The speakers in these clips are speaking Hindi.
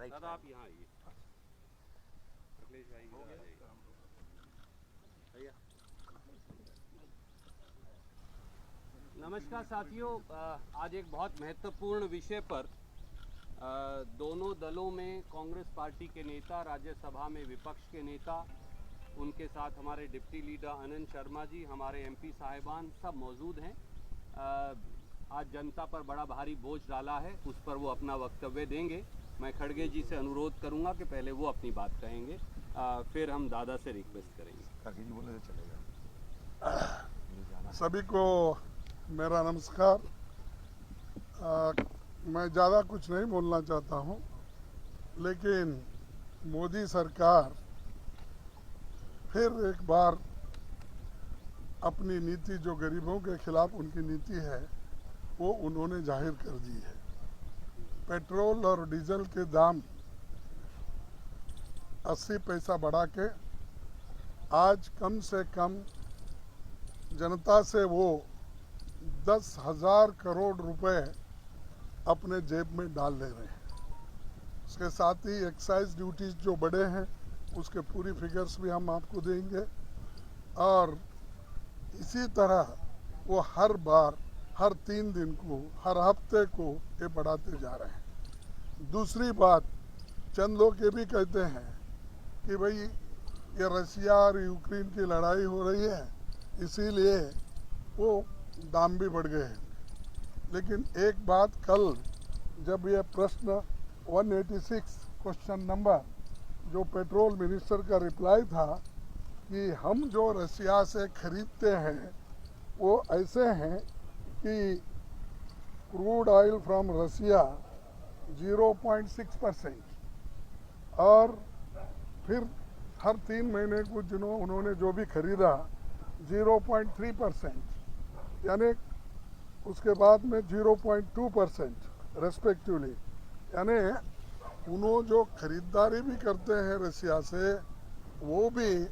दादा आप यहाँ आइए, अखिलेश भाई इधर आ जाइए। नमस्कार साथियों, आज एक बहुत महत्वपूर्ण विषय पर दोनों दलों में कांग्रेस पार्टी के नेता, राज्यसभा में विपक्ष के नेता, उनके साथ हमारे डिप्टी लीडर आनंद शर्मा जी, हमारे एमपी साहिबान सब मौजूद हैं। आज जनता पर बड़ा भारी बोझ डाला है, उस पर वो अपना वक्तव्य देंगे। मैं खड़गे जी से अनुरोध करूंगा कि पहले वो अपनी बात कहेंगे, फिर हम दादा से रिक्वेस्ट करेंगे। सभी को मेरा नमस्कार। मैं ज़्यादा कुछ नहीं बोलना चाहता हूं, लेकिन मोदी सरकार फिर एक बार अपनी नीति, जो गरीबों के खिलाफ उनकी नीति है, वो उन्होंने जाहिर कर दी है। पेट्रोल और डीजल के दाम 80 पैसा बढ़ा के आज कम से कम जनता से वो 10,000 करोड़ रुपए अपने जेब में डाल ले रहे हैं। उसके साथ ही एक्साइज ड्यूटीज जो बढ़े हैं, उसके पूरी फिगर्स भी हम आपको देंगे। और इसी तरह वो हर बार, हर 3 दिन को, हर हफ्ते को ये बढ़ाते जा रहे हैं। दूसरी बात, चंद लोग ये भी कहते हैं कि भाई ये रशिया और यूक्रेन की लड़ाई हो रही है, इसीलिए वो दाम भी बढ़ गए हैं। लेकिन एक बात, कल जब ये प्रश्न 186 क्वेश्चन नंबर जो पेट्रोल मिनिस्टर का रिप्लाई था कि हम जो रशिया से खरीदते हैं वो ऐसे हैं कि क्रूड ऑयल फ्रॉम रशिया 0.6% और फिर हर 3 महीने को उन्होंने जो भी खरीदा 0.3%, यानी उसके बाद में 0.2% रेस्पेक्टिवली। यानी उन्होंने जो खरीदारी भी करते हैं रशिया से, वो भी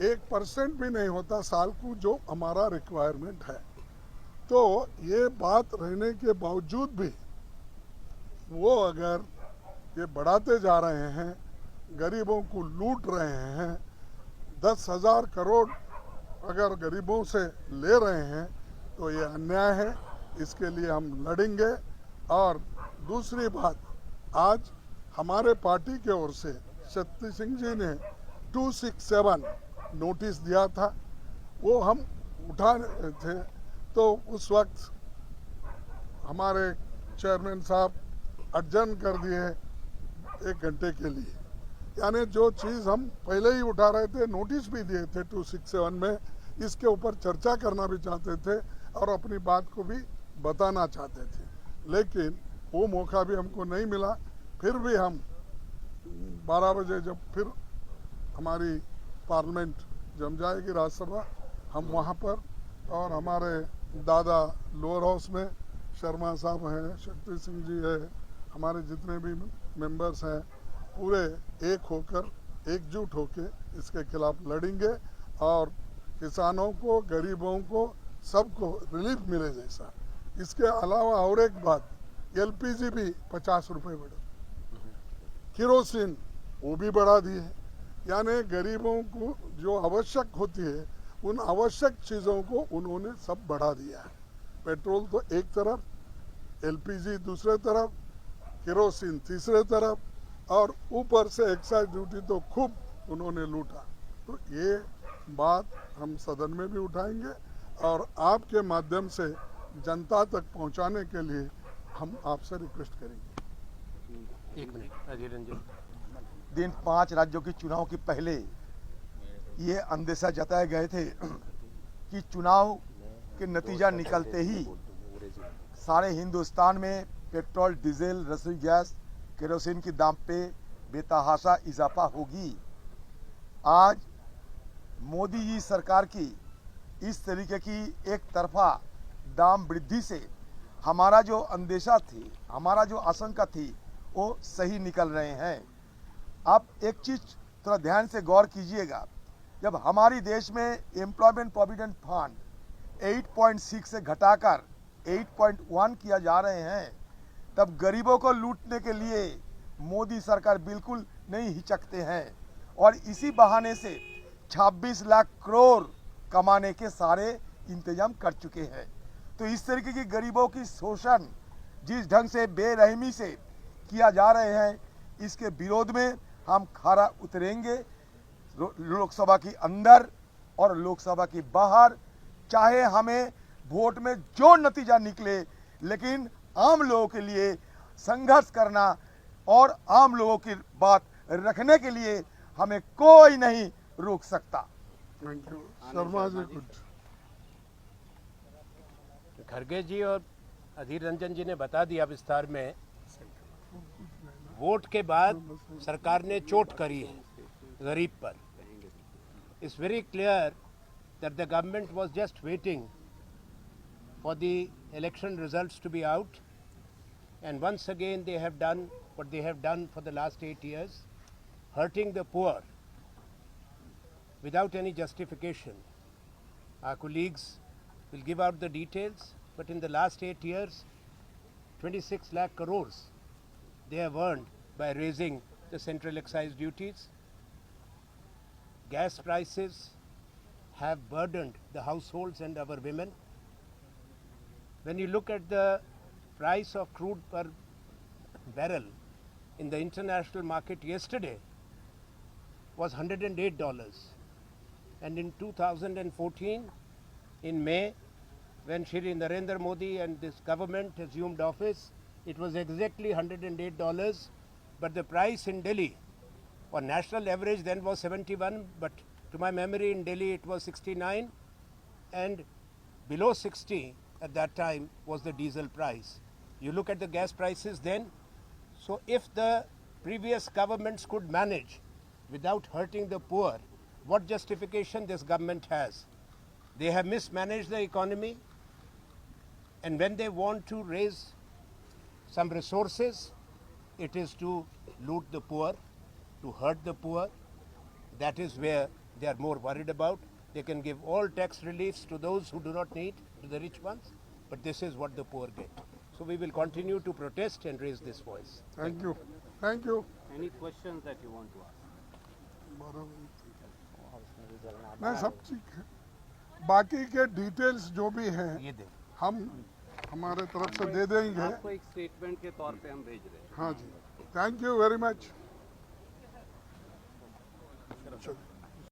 1% भी नहीं होता साल को, जो हमारा रिक्वायरमेंट है। तो ये बात रहने के बावजूद भी वो अगर ये बढ़ाते जा रहे हैं, गरीबों को लूट रहे हैं, 10,000 करोड़ अगर गरीबों से ले रहे हैं, तो ये अन्याय है। इसके लिए हम लड़ेंगे। और दूसरी बात, आज हमारे पार्टी की ओर से शक्ति सिंह जी ने 267 नोटिस दिया था, वो हम उठा थे। तो उस वक्त हमारे चेयरमैन साहब अर्जन कर दिए 1 घंटे के लिए। यानी जो चीज़ हम पहले ही उठा रहे थे, नोटिस भी दिए थे 267 में, इसके ऊपर चर्चा करना भी चाहते थे और अपनी बात को भी बताना चाहते थे, लेकिन वो मौका भी हमको नहीं मिला। फिर भी हम 12 बजे जब फिर हमारी पार्लियामेंट जम जाएगी, राज्यसभा, हम वहाँ पर, और हमारे दादा लोअर हाउस में शर्मा साहब हैं, शक्ति सिंह जी है, हमारे जितने भी मेंबर्स हैं, पूरे एक होकर, एकजुट होकर इसके खिलाफ लड़ेंगे और किसानों को, गरीबों को, सबको रिलीफ मिले जैसा। इसके अलावा और एक बात, एलपीजी भी 50 रुपये बढ़ा, केरोसिन वो भी बढ़ा दिए। यानी गरीबों को जो आवश्यक होती है, उन आवश्यक चीज़ों को उन्होंने सब बढ़ा दिया है। पेट्रोल तो एक तरफ, एलपीजी दूसरे तरफ, केरोसिन तीसरे तरफ, और ऊपर से एक्साइज ड्यूटी तो खूब उन्होंने लूटा। तो ये बात हम सदन में भी उठाएंगे और आपके माध्यम से जनता तक पहुंचाने के लिए हम आपसे रिक्वेस्ट करेंगे। 1 मिनट अजय रंजन। दिन 5 राज्यों के चुनाव के पहले ये अंदेशा जताए गए थे कि चुनाव के नतीजा निकलते ही सारे हिंदुस्तान में पेट्रोल, डीजल, रसोई गैस, केरोसिन की दाम पे बेतहाशा इजाफा होगी। आज मोदी जी सरकार की इस तरीके की एक तरफा दाम वृद्धि से हमारा जो अंदेशा थी, हमारा जो आशंका थी, वो सही निकल रहे हैं। आप एक चीज़ थोड़ा ध्यान से गौर कीजिएगा, जब हमारी देश में एम्प्लॉयमेंट प्रोविडेंट फंड 8.6 से घटाकर 8.1 किया जा रहे हैं, तब गरीबों को लूटने के लिए मोदी सरकार बिल्कुल नहीं हिचकते हैं और इसी बहाने से 26 लाख करोड़ कमाने के सारे इंतजाम कर चुके हैं। तो इस तरीके की गरीबों की शोषण जिस ढंग से बेरहमी से किया जा रहे हैं, इसके विरोध में हम खरा उतरेंगे लोकसभा की अंदर और लोकसभा की बाहर। चाहे हमें वोट में जो नतीजा निकले, लेकिन आम लोगों के लिए संघर्ष करना और आम लोगों की बात रखने के लिए हमें कोई नहीं रोक सकता। Thank you. शर्मा जी कुछ। खड़गे जी और अधीर रंजन जी ने बता दिया विस्तार में। वोट के बाद सरकार ने चोट करी है गरीब पर। It's very clear that the government was just waiting for the election results to be out, and once again they have done what they have done for the last 8 years, hurting the poor without any justification. Our colleagues will give out the details, but in the last 8 years 26 lakh crores they have earned by raising the central excise duties. Gas prices have burdened the households and our women. When you look at the price of crude per barrel in the international market yesterday was $108, and in 2014 in May, when Shri Narendra Modi and this government assumed office, it was exactly $108, but the price in Delhi or national average then was 71, but to my memory in Delhi it was 69, and below 60 at that time was the diesel price. You look at the gas prices then. So if the previous governments could manage without hurting the poor, what justification this government has? They have mismanaged the economy, and when they want to raise some resources, it is to loot the poor, to hurt the poor. That is where they are more worried about. They can give all tax reliefs to those who do not need, to the rich ones, but this is what the poor get. So we will continue to protest and raise this voice. Thank you. Thank you. Any questions that you want to ask? मैं सब ठीक है। बाकी के डिटेल्स जो भी हैं ये दे। हम हमारे तरफ से दे देंगे। आपको एक स्टेटमेंट के तौर पे हम भेज रहे हैं। हाँ जी, थैंक यू वेरी मच। चलो।